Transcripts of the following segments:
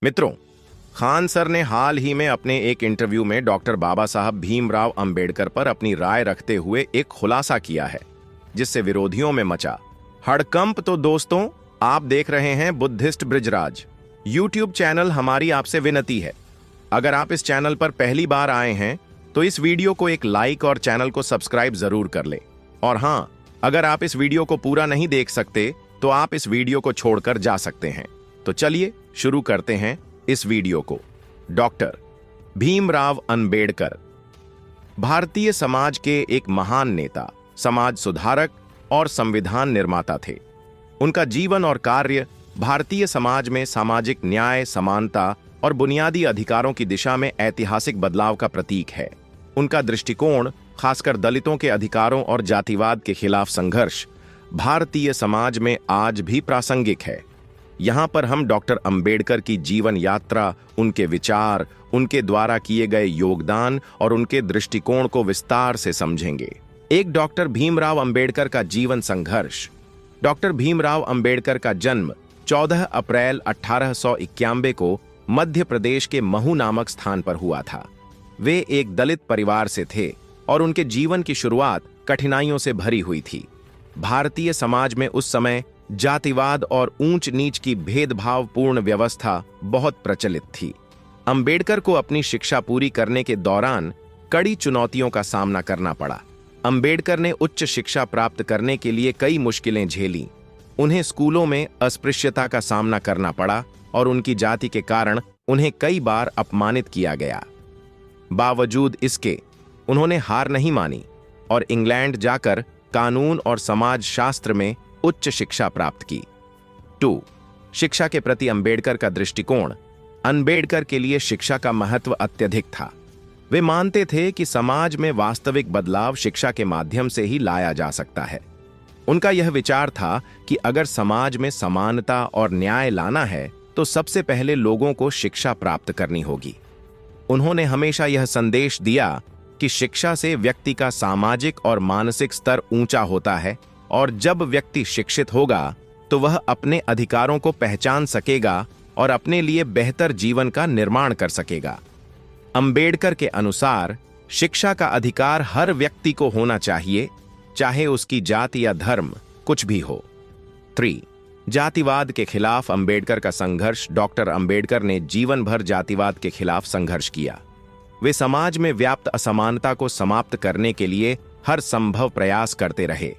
मित्रों, खान सर ने हाल ही में अपने एक इंटरव्यू में डॉक्टर बाबा साहब भीमराव अंबेडकर पर अपनी राय रखते हुए एक खुलासा किया है, जिससे विरोधियों में मचा हड़कंप। तो दोस्तों, आप देख रहे हैं बुद्धिस्ट बृजराज यूट्यूब चैनल। हमारी आपसे विनती है, अगर आप इस चैनल पर पहली बार आए हैं तो इस वीडियो को एक लाइक और चैनल को सब्सक्राइब जरूर कर ले। और हाँ, अगर आप इस वीडियो को पूरा नहीं देख सकते तो आप इस वीडियो को छोड़कर जा सकते हैं। तो चलिए शुरू करते हैं इस वीडियो को। डॉक्टर भीमराव अंबेडकर भारतीय समाज के एक महान नेता, समाज सुधारक और संविधान निर्माता थे। उनका जीवन और कार्य भारतीय समाज में सामाजिक न्याय, समानता और बुनियादी अधिकारों की दिशा में ऐतिहासिक बदलाव का प्रतीक है। उनका दृष्टिकोण, खासकर दलितों के अधिकारों और जातिवाद के खिलाफ संघर्ष, भारतीय समाज में आज भी प्रासंगिक है। यहाँ पर हम डॉक्टर अंबेडकर की जीवन यात्रा, उनके विचार, उनके द्वारा किए गए योगदान और उनके दृष्टिकोण को विस्तार से समझेंगे। एक डॉक्टर भीमराव अंबेडकर का जीवन संघर्ष। डॉक्टर भीमराव अंबेडकर का जन्म 14 अप्रैल 1891 को मध्य प्रदेश के महू नामक स्थान पर हुआ था। वे एक दलित परिवार से थे और उनके जीवन की शुरुआत कठिनाइयों से भरी हुई थी। भारतीय समाज में उस समय जातिवाद और ऊंच नीच की भेदभावपूर्ण व्यवस्था बहुत प्रचलित थी। अंबेडकर को अपनी शिक्षा पूरी करने के दौरान कड़ी चुनौतियों का सामना करना पड़ा। अंबेडकर ने उच्च शिक्षा प्राप्त करने के लिए कई मुश्किलें झेलीं। उन्हें स्कूलों में अस्पृश्यता का सामना करना पड़ा और उनकी जाति के कारण उन्हें कई बार अपमानित किया गया। बावजूद इसके उन्होंने हार नहीं मानी और इंग्लैंड जाकर कानून और समाज शास्त्र में उच्च शिक्षा प्राप्त की। 2. शिक्षा के प्रति अंबेडकर का दृष्टिकोण। अंबेडकर के लिए शिक्षा का महत्व अत्यधिक था। वे मानते थे कि समाज में वास्तविक बदलाव शिक्षा के माध्यम से ही लाया जा सकता है। उनका यह विचार था कि अगर समाज में समानता और न्याय लाना है तो सबसे पहले लोगों को शिक्षा प्राप्त करनी होगी। उन्होंने हमेशा यह संदेश दिया कि शिक्षा से व्यक्ति का सामाजिक और मानसिक स्तर ऊंचा होता है और जब व्यक्ति शिक्षित होगा तो वह अपने अधिकारों को पहचान सकेगा और अपने लिए बेहतर जीवन का निर्माण कर सकेगा। अंबेडकर के अनुसार शिक्षा का अधिकार हर व्यक्ति को होना चाहिए, चाहे उसकी जाति या धर्म कुछ भी हो। 3. जातिवाद के खिलाफ अंबेडकर का संघर्ष। डॉक्टर अंबेडकर ने जीवन भर जातिवाद के खिलाफ संघर्ष किया। वे समाज में व्याप्त असमानता को समाप्त करने के लिए हर संभव प्रयास करते रहे।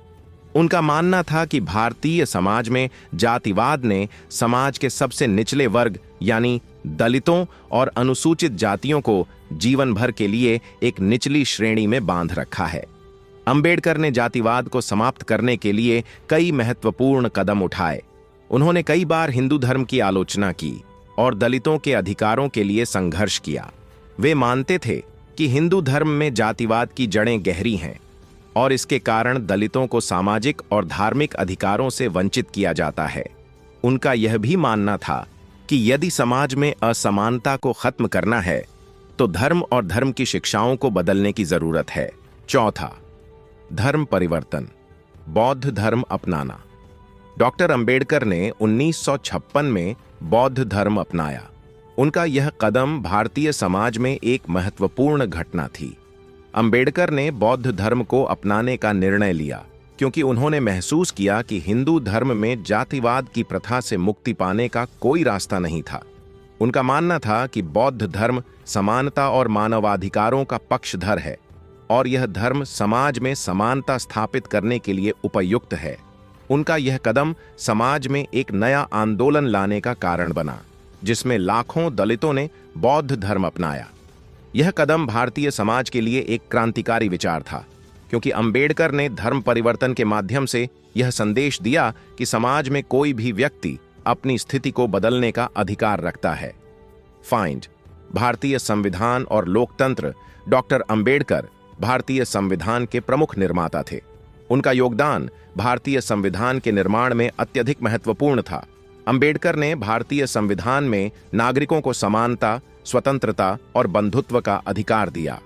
उनका मानना था कि भारतीय समाज में जातिवाद ने समाज के सबसे निचले वर्ग यानी दलितों और अनुसूचित जातियों को जीवन भर के लिए एक निचली श्रेणी में बांध रखा है। अंबेडकर ने जातिवाद को समाप्त करने के लिए कई महत्वपूर्ण कदम उठाए। उन्होंने कई बार हिंदू धर्म की आलोचना की और दलितों के अधिकारों के लिए संघर्ष किया। वे मानते थे कि हिंदू धर्म में जातिवाद की जड़ें गहरी हैं और इसके कारण दलितों को सामाजिक और धार्मिक अधिकारों से वंचित किया जाता है। उनका यह भी मानना था कि यदि समाज में असमानता को खत्म करना है तो धर्म और धर्म की शिक्षाओं को बदलने की जरूरत है। 4. धर्म परिवर्तन, बौद्ध धर्म अपनाना। डॉक्टर अंबेडकर ने 1956 में बौद्ध धर्म अपनाया। उनका यह कदम भारतीय समाज में एक महत्वपूर्ण घटना थी। अंबेडकर ने बौद्ध धर्म को अपनाने का निर्णय लिया क्योंकि उन्होंने महसूस किया कि हिंदू धर्म में जातिवाद की प्रथा से मुक्ति पाने का कोई रास्ता नहीं था। उनका मानना था कि बौद्ध धर्म समानता और मानवाधिकारों का पक्षधर है और यह धर्म समाज में समानता स्थापित करने के लिए उपयुक्त है। उनका यह कदम समाज में एक नया आंदोलन लाने का कारण बना, जिसमें लाखों दलितों ने बौद्ध धर्म अपनाया। यह कदम भारतीय समाज के लिए एक क्रांतिकारी विचार था क्योंकि अंबेडकर ने धर्म परिवर्तन के माध्यम से यह संदेश दिया कि समाज में कोई भी व्यक्ति अपनी स्थिति को बदलने का अधिकार रखता है। फाइंड भारतीय संविधान और लोकतंत्र। डॉक्टर अंबेडकर भारतीय संविधान के प्रमुख निर्माता थे। उनका योगदान भारतीय संविधान के निर्माण में अत्यधिक महत्वपूर्ण था। अंबेडकर ने भारतीय संविधान में नागरिकों को समानता, स्वतंत्रता और बंधुत्व का अधिकार दिया।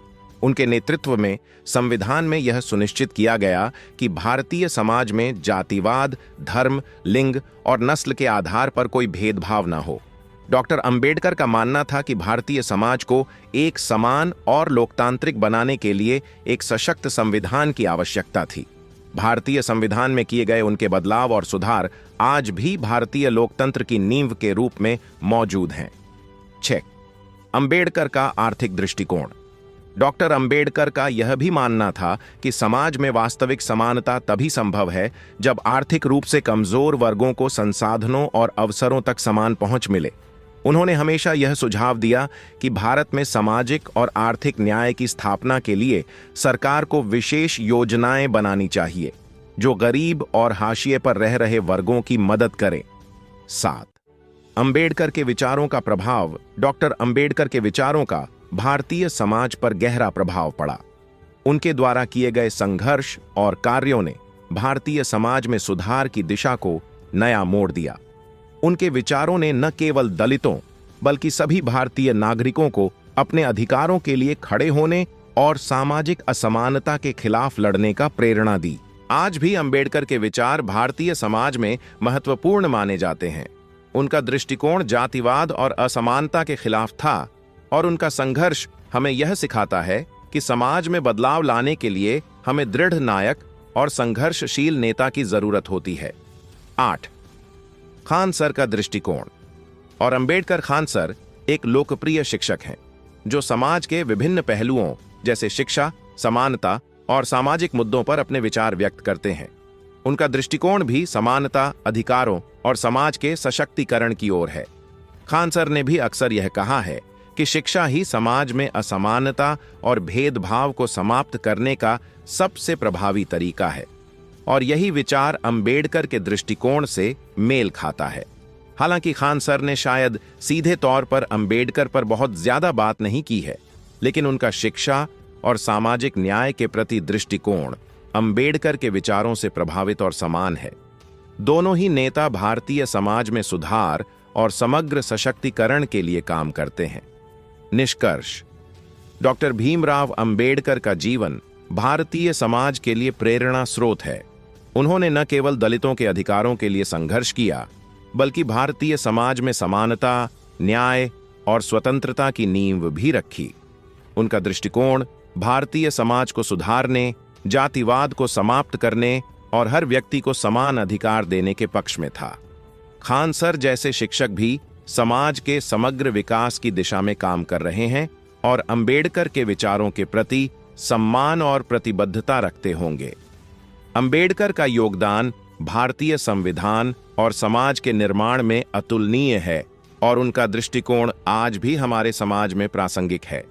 उनके नेतृत्व में संविधान में यह सुनिश्चित किया गया कि भारतीय समाज में जातिवाद, धर्म, लिंग और नस्ल के आधार पर कोई भेदभाव न हो। डॉक्टर अंबेडकर का मानना था कि भारतीय समाज को एक समान और लोकतांत्रिक बनाने के लिए एक सशक्त संविधान की आवश्यकता थी। भारतीय संविधान में किए गए उनके बदलाव और सुधार आज भी भारतीय लोकतंत्र की नींव के रूप में मौजूद हैं। 6. अंबेडकर का आर्थिक दृष्टिकोण। डॉक्टर अंबेडकर का यह भी मानना था कि समाज में वास्तविक समानता तभी संभव है जब आर्थिक रूप से कमजोर वर्गों को संसाधनों और अवसरों तक समान पहुंच मिले। उन्होंने हमेशा यह सुझाव दिया कि भारत में सामाजिक और आर्थिक न्याय की स्थापना के लिए सरकार को विशेष योजनाएं बनानी चाहिए जो गरीब और हाशिए पर रह रहे वर्गों की मदद करें। 7. अंबेडकर के विचारों का प्रभाव। डॉक्टर अंबेडकर के विचारों का भारतीय समाज पर गहरा प्रभाव पड़ा। उनके द्वारा किए गए संघर्ष और कार्यों ने भारतीय समाज में सुधार की दिशा को नया मोड़ दिया। उनके विचारों ने न केवल दलितों बल्कि सभी भारतीय नागरिकों को अपने अधिकारों के लिए खड़े होने और सामाजिक असमानता के खिलाफ लड़ने का प्रेरणा दी। आज भी अंबेडकर के विचार भारतीय समाज में महत्वपूर्ण माने जाते हैं। उनका दृष्टिकोण जातिवाद और असमानता के खिलाफ था और उनका संघर्ष हमें यह सिखाता है कि समाज में बदलाव लाने के लिए हमें दृढ़ नायक और संघर्षशील नेता की जरूरत होती है। 8. खान सर का दृष्टिकोण। और अंबेडकर खान सर एक लोकप्रिय शिक्षक हैं जो समाज के विभिन्न पहलुओं जैसे शिक्षा, समानता और सामाजिक मुद्दों पर अपने विचार व्यक्त करते हैं। उनका दृष्टिकोण भी समानता, अधिकारों और समाज के सशक्तिकरण की ओर है। खान सर ने भी अक्सर यह कहा है कि शिक्षा ही समाज में असमानता और भेदभाव को समाप्त करने का सबसे प्रभावी तरीका है और यही विचार अंबेडकर के दृष्टिकोण से मेल खाता है। हालांकि खान सर ने शायद सीधे तौर पर अंबेडकर पर बहुत ज्यादा बात नहीं की है, लेकिन उनका शिक्षा और सामाजिक न्याय के प्रति दृष्टिकोण अंबेडकर के विचारों से प्रभावित और समान है। दोनों ही नेता भारतीय समाज में सुधार और समग्र सशक्तिकरण के लिए काम करते हैं। निष्कर्ष। डॉक्टर भीमराव अंबेडकर का जीवन भारतीय समाज के लिए प्रेरणा स्रोत है। उन्होंने न केवल दलितों के अधिकारों के लिए संघर्ष किया, बल्कि भारतीय समाज में समानता, न्याय और स्वतंत्रता की नींव भी रखी। उनका दृष्टिकोण भारतीय समाज को सुधारने, जातिवाद को समाप्त करने और हर व्यक्ति को समान अधिकार देने के पक्ष में था। खान सर जैसे शिक्षक भी समाज के समग्र विकास की दिशा में काम कर रहे हैं और अंबेडकर के विचारों के प्रति सम्मान और प्रतिबद्धता रखते होंगे। अंबेडकर का योगदान भारतीय संविधान और समाज के निर्माण में अतुलनीय है और उनका दृष्टिकोण आज भी हमारे समाज में प्रासंगिक है।